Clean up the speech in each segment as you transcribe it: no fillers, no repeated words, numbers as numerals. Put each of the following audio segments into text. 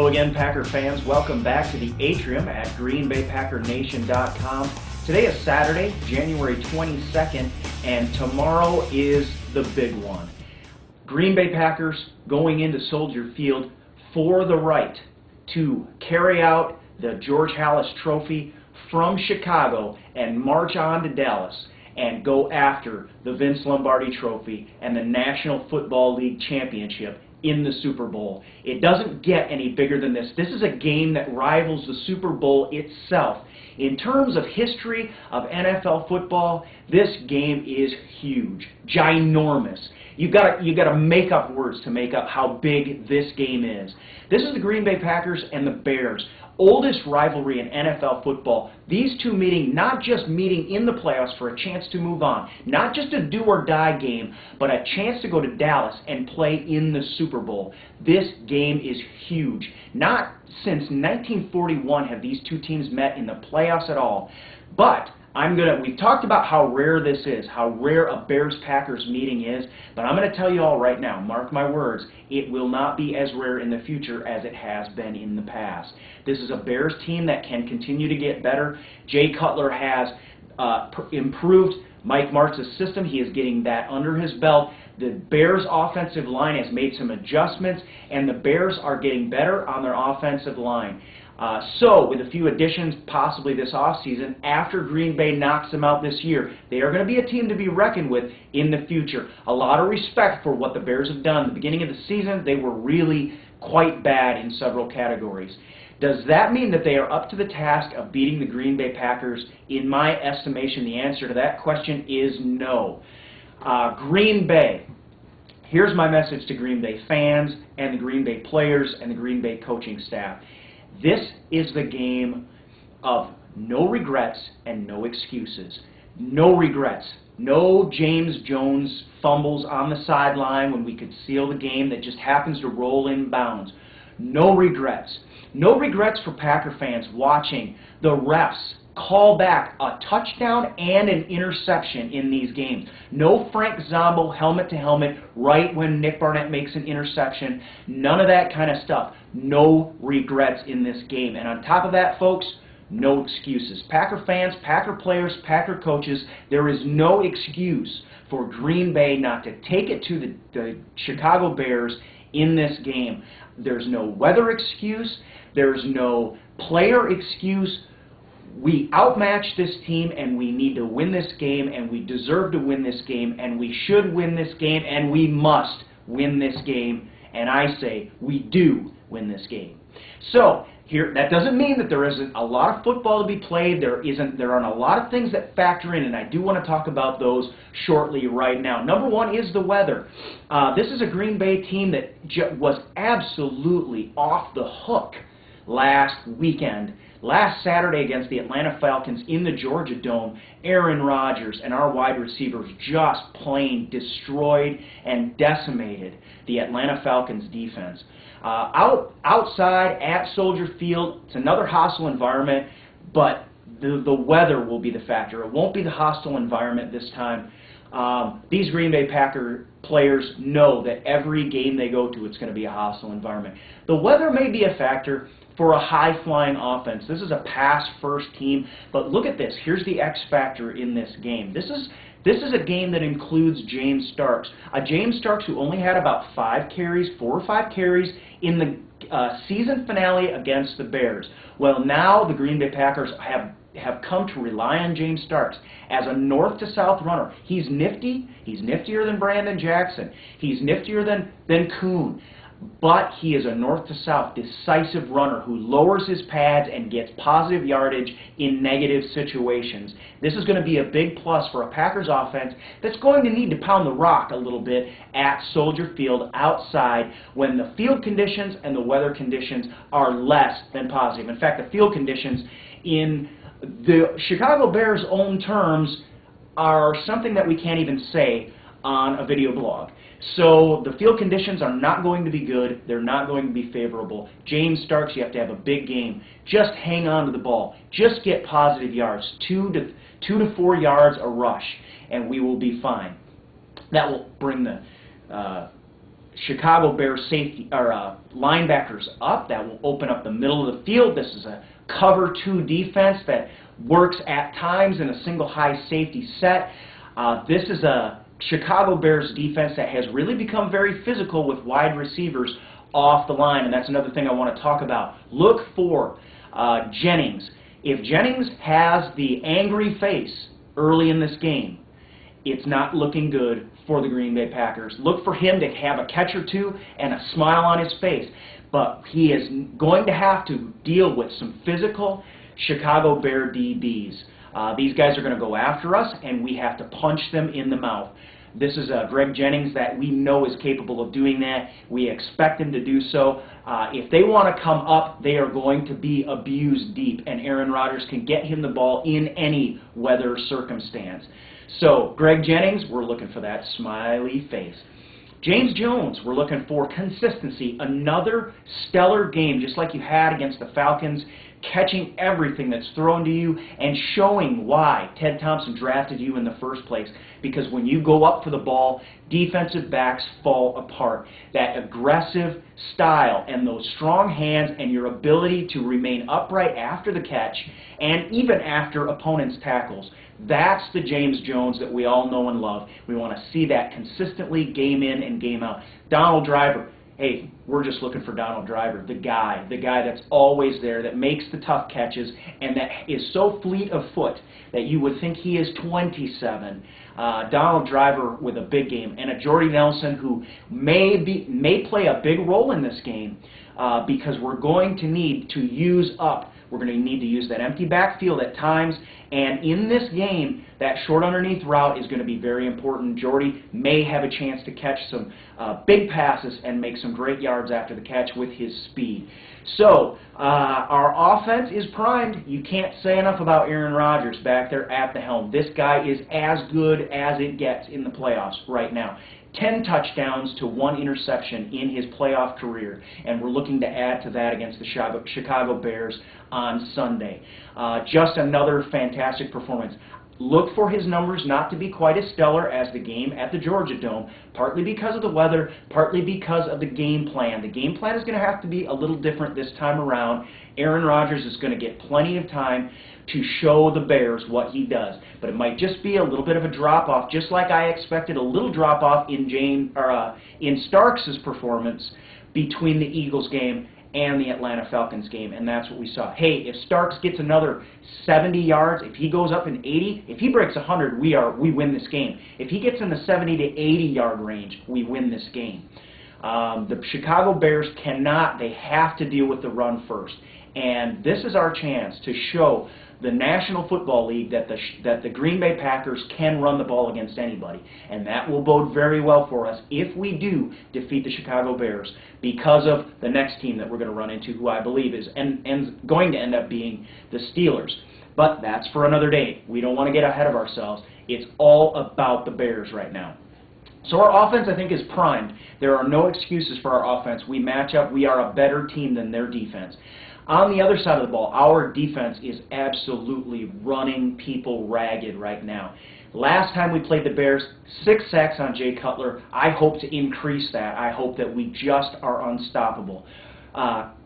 Hello again, Packer fans. Welcome back to the Atrium at GreenBayPackerNation.com. Today is Saturday, January 22nd, and tomorrow is the big one. Green Bay Packers going into Soldier Field for the right to carry out the George Halas Trophy from Chicago and march on to Dallas and go after the Vince Lombardi Trophy and the National Football League Championship in the Super Bowl. It doesn't get any bigger than this. This is a game that rivals the Super Bowl itself. In terms of history of NFL football, this game is huge, ginormous. You've got to make up words to make up how big this game is. This is the Green Bay Packers and the Bears. Oldest rivalry in NFL football. These two meeting, not just meeting in the playoffs for a chance to move on, not just a do-or-die game, but a chance to go to Dallas and play in the Super Bowl. This game is huge. Not since 1941 have these two teams met in the playoffs at all. But we've talked about how rare this is, how rare a Bears-Packers meeting is, but I'm going to tell you all right now, mark my words, it will not be as rare in the future as it has been in the past. This is a Bears team that can continue to get better. Jay Cutler has improved Mike Martz's system. He is getting that under his belt. The Bears' offensive line has made some adjustments, and the Bears are getting better on their offensive line. So, with a few additions possibly this offseason, after Green Bay knocks them out this year, they are going to be a team to be reckoned with in the future. A lot of respect for what the Bears have done. At the beginning of the season, they were really quite bad in several categories. Does that mean that they are up to the task of beating the Green Bay Packers? In my estimation, the answer to that question is no. Green Bay. Here's my message to Green Bay fans and the Green Bay players and the Green Bay coaching staff. This is the game of no regrets and no excuses. No regrets. No James Jones fumbles on the sideline when we could seal the game that just happens to roll in bounds. No regrets. No regrets for Packer fans watching the refs call back a touchdown and an interception in these games. No Frank Zombo helmet to helmet right when Nick Barnett makes an interception. None of that kind of stuff. No regrets in this game. And on top of that, folks, no excuses. Packer fans, Packer players, Packer coaches, there is no excuse for Green Bay not to take it to the Chicago Bears in this game. There's no weather excuse. There's no player excuse. We outmatch this team, and we need to win this game, and we deserve to win this game, and we should win this game, and we must win this game. And I say we do win this game. So here, that doesn't mean that there isn't a lot of football to be played. There aren't a lot of things that factor in, and I do want to talk about those shortly right now. Number one is the weather. This is a Green Bay team that was absolutely off the hook last weekend. Last Saturday against the Atlanta Falcons in the Georgia Dome, Aaron Rodgers and our wide receivers just plain destroyed and decimated the Atlanta Falcons defense. Outside at Soldier Field, it's another hostile environment, but the weather will be the factor. It won't be the hostile environment this time. These Green Bay Packer players know that every game they go to, it's going to be a hostile environment. The weather may be a factor for a high-flying offense. This is a pass-first team, but look at this. Here's the X factor in this game. This is a game that includes James Starks. James Starks who only had about 4 or 5 carries in the season finale against the Bears. Well, now the Green Bay Packers have come to rely on James Starks as a north-to-south runner. He's nifty. He's niftier than Brandon Jackson. He's niftier than Kuhn. But he is a north-to-south decisive runner who lowers his pads and gets positive yardage in negative situations. This is going to be a big plus for a Packers offense that's going to need to pound the rock a little bit at Soldier Field outside when the field conditions and the weather conditions are less than positive. In fact, the field conditions in the Chicago Bears' own terms are something that we can't even say on a video blog. So the field conditions are not going to be good. They're not going to be favorable. James Starks, you have to have a big game. Just hang on to the ball. Just get positive yards, 2 to 4 yards a rush, and we will be fine. That will bring the Chicago Bears safety or linebackers up. That will open up the middle of the field. This is a cover 2 defense that works at times in a single high safety set. This is a Chicago Bears defense that has really become very physical with wide receivers off the line, and that's another thing I want to talk about. Look for Jennings. If Jennings has the angry face early in this game, it's not looking good for the Green Bay Packers. Look for him to have a catch or two and a smile on his face, but he is going to have to deal with some physical Chicago Bear DBs. These guys are going to go after us, and we have to punch them in the mouth. This is Greg Jennings that we know is capable of doing that. We expect him to do so. If they want to come up, they are going to be abused deep, and Aaron Rodgers can get him the ball in any weather circumstance. So, Greg Jennings, we're looking for that smiley face. James Jones, we're looking for consistency. Another stellar game, just like you had against the Falcons, catching everything that's thrown to you and showing why Ted Thompson drafted you in the first place. Because when you go up for the ball, defensive backs fall apart. That aggressive style and those strong hands and your ability to remain upright after the catch and even after opponents' tackles, that's the James Jones that we all know and love. We want to see that consistently game in and game out. Donald Driver. Hey, we're just looking for Donald Driver, the guy that's always there, that makes the tough catches, and that is so fleet of foot that you would think he is 27. Donald Driver with a big game, and a Jordy Nelson who may play a big role in this game because we're going to need to use up. We're going to need to use that empty backfield at times, and in this game, that short underneath route is going to be very important. Jordy may have a chance to catch some big passes and make some great yards after the catch with his speed. So, our offense is primed. You can't say enough about Aaron Rodgers back there at the helm. This guy is as good as it gets in the playoffs right now. 10 touchdowns to 1 interception in his playoff career, and we're looking to add to that against the Chicago Bears on Sunday. Just another fantastic performance. Look for his numbers not to be quite as stellar as the game at the Georgia Dome, partly because of the weather, partly because of the game plan. The game plan is going to have to be a little different this time around. Aaron Rodgers is going to get plenty of time to show the Bears what he does. But it might just be a little bit of a drop-off, just like I expected a little drop-off in Starks' performance between the Eagles game and the Atlanta Falcons game, and that's what we saw. Hey, if Starks gets another 70 yards, if he goes up in 80, if he breaks 100, we win this game. If he gets in the 70 to 80-yard range, we win this game. The Chicago Bears they have to deal with the run first. And this is our chance to show the National Football League that the Green Bay Packers can run the ball against anybody. And that will bode very well for us if we do defeat the Chicago Bears because of the next team that we're going to run into, who I believe is going to end up being the Steelers. But that's for another day. We don't want to get ahead of ourselves. It's all about the Bears right now. So our offense, I think, is primed. There are no excuses for our offense. We match up. We are a better team than their defense. On the other side of the ball, our defense is absolutely running people ragged right now. Last time we played the Bears, 6 sacks on Jay Cutler. I hope to increase that. I hope that we just are unstoppable.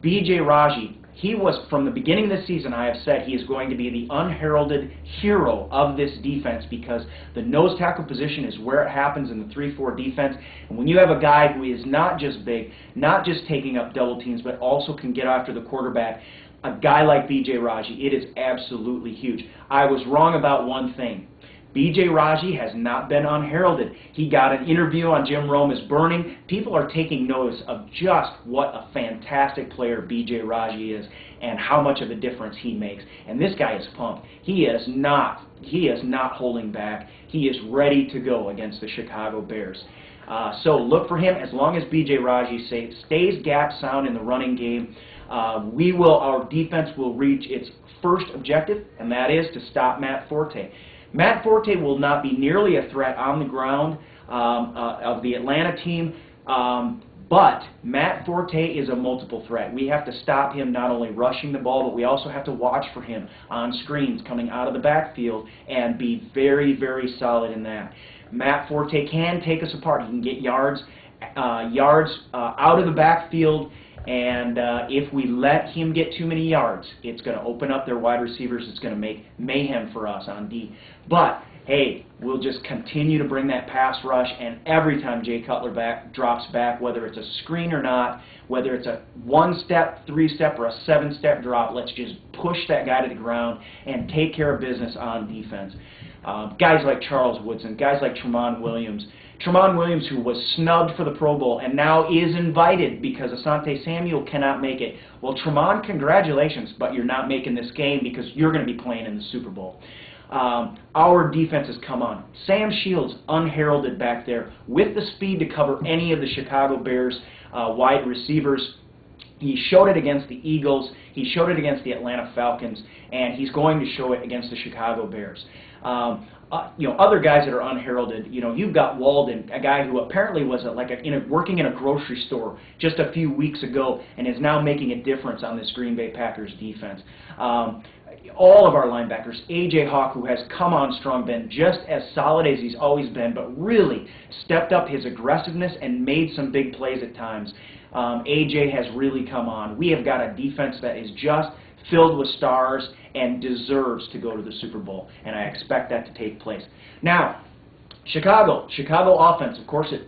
B.J. Raji, he was, from the beginning of the season, I have said he is going to be the unheralded hero of this defense because the nose tackle position is where it happens in the 3-4 defense. And when you have a guy who is not just big, not just taking up double teams, but also can get after the quarterback, a guy like B.J. Raji, it is absolutely huge. I was wrong about one thing. B.J. Raji has not been unheralded. He got an interview on Jim Rome is Burning. People are taking notice of just what a fantastic player B.J. Raji is and how much of a difference he makes. And this guy is pumped. He is not holding back. He is ready to go against the Chicago Bears. So look for him. As long as B.J. Raji stays gap sound in the running game, our defense will reach its first objective, and that is to stop Matt Forte. Matt Forte will not be nearly a threat on the ground of the Atlanta team, but Matt Forte is a multiple threat. We have to stop him not only rushing the ball, but we also have to watch for him on screens coming out of the backfield and be very, very solid in that. Matt Forte can take us apart. He can get yards yards out of the backfield. And if we let him get too many yards, it's going to open up their wide receivers. It's going to make mayhem for us on D. But, hey, we'll just continue to bring that pass rush, and every time Jay Cutler drops back, whether it's a screen or not, whether it's a 1-step, 3-step, or a 7-step drop, let's just push that guy to the ground and take care of business on defense. Guys like Charles Woodson, guys like Tramon Williams. Tramon Williams, who was snubbed for the Pro Bowl and now is invited because Asante Samuel cannot make it. Well, Tramon, congratulations, but you're not making this game because you're going to be playing in the Super Bowl. Our defense has come on. Sam Shields, unheralded back there, with the speed to cover any of the Chicago Bears wide receivers. He showed it against the Eagles. He showed it against the Atlanta Falcons, and he's going to show it against the Chicago Bears. Other guys that are unheralded, you've got Walden, a guy who apparently was working in a grocery store just a few weeks ago and is now making a difference on this Green Bay Packers defense. All of our linebackers, A.J. Hawk, who has come on strong, been just as solid as he's always been, but really stepped up his aggressiveness and made some big plays at times. A.J. has really come on. We have got a defense that is just filled with stars and deserves to go to the Super Bowl, and I expect that to take place. Now, Chicago offense, of course, it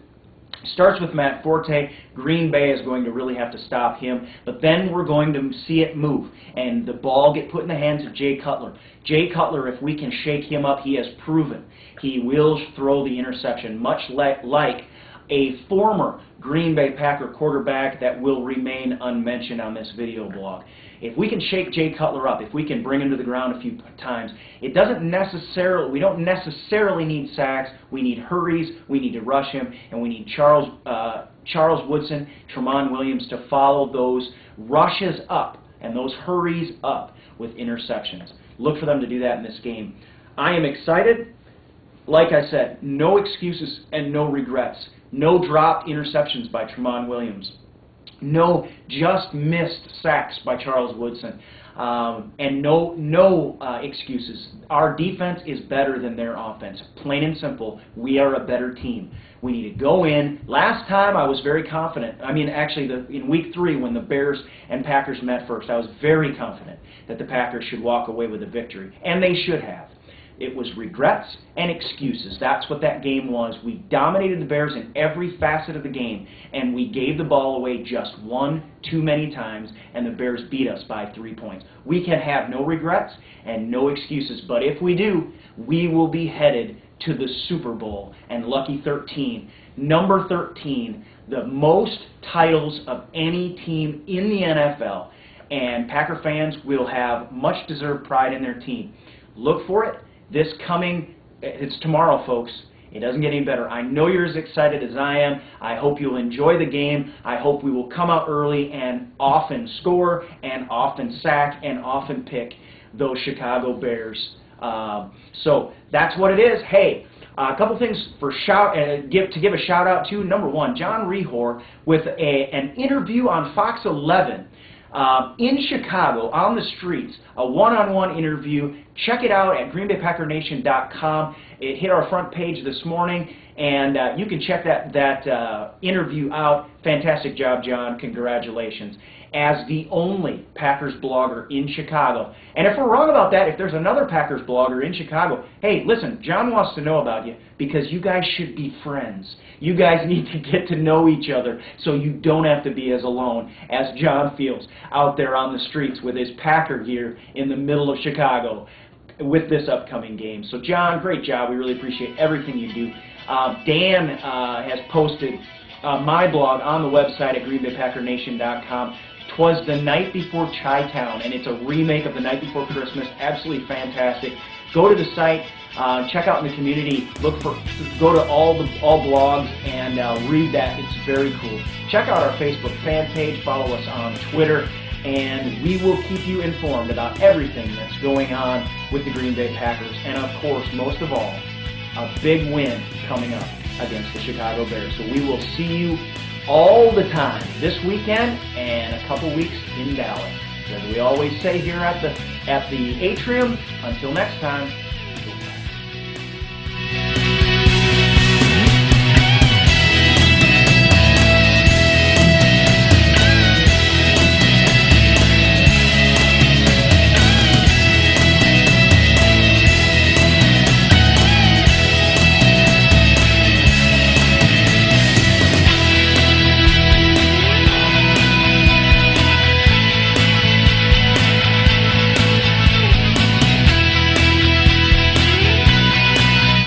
starts with Matt Forte. Green Bay is going to really have to stop him, but then we're going to see it move, and the ball get put in the hands of Jay Cutler. Jay Cutler, if we can shake him up, he has proven he will throw the interception, much like a former Green Bay Packer quarterback that will remain unmentioned on this video blog. If we can shake Jay Cutler up, if we can bring him to the ground a few times, we don't necessarily need sacks. We need hurries, we need to rush him, and we need Charles Woodson, Tramon Williams to follow those rushes up and those hurries up with interceptions. Look for them to do that in this game. I am excited. Like I said, no excuses and no regrets. No dropped interceptions by Tramon Williams. No just missed sacks by Charles Woodson. And no excuses. Our defense is better than their offense. Plain and simple, we are a better team. We need to go in. Last time I was very confident. In week 3 when the Bears and Packers met first, I was very confident that the Packers should walk away with a victory. And they should have. It was regrets and excuses. That's what that game was. We dominated the Bears in every facet of the game, and we gave the ball away just one too many times, and the Bears beat us by 3 points. We can have no regrets and no excuses, but if we do, we will be headed to the Super Bowl. And lucky 13, number 13, the most titles of any team in the NFL, and Packer fans will have much deserved pride in their team. Look for it. It's tomorrow, folks. It doesn't get any better. I know you're as excited as I am. I hope you'll enjoy the game. I hope we will come out early and often score and often sack and often pick those Chicago Bears. So that's what it is. Hey, a couple things to give a shout out to. Number one, John Rehor with an interview on Fox 11. In Chicago, on the streets, a one-on-one interview. Check it out at GreenBayPackerNation.com. It hit our front page this morning, and you can check that interview out. Fantastic job, John. Congratulations. As the only Packers blogger in Chicago. And if we're wrong about that, if there's another Packers blogger in Chicago, hey, listen, John wants to know about you because you guys should be friends. You guys need to get to know each other so you don't have to be as alone as John feels out there on the streets with his Packer gear in the middle of Chicago with this upcoming game. So, John, great job. We really appreciate everything you do. Dan has posted my blog on the website at GreenBayPackerNation.com. 'Twas the Night Before Chi-Town, and it's a remake of The Night Before Christmas. Absolutely fantastic. Go to the site, check out in the community, go to all blogs and read that. It's very cool. Check out our Facebook fan page, follow us on Twitter, and we will keep you informed about everything that's going on with the Green Bay Packers. And of course, most of all, a big win coming up against the Chicago Bears. So we will see you all the time this weekend and a couple weeks in Dallas. As we always say here at the Atrium, until next time, goodbye.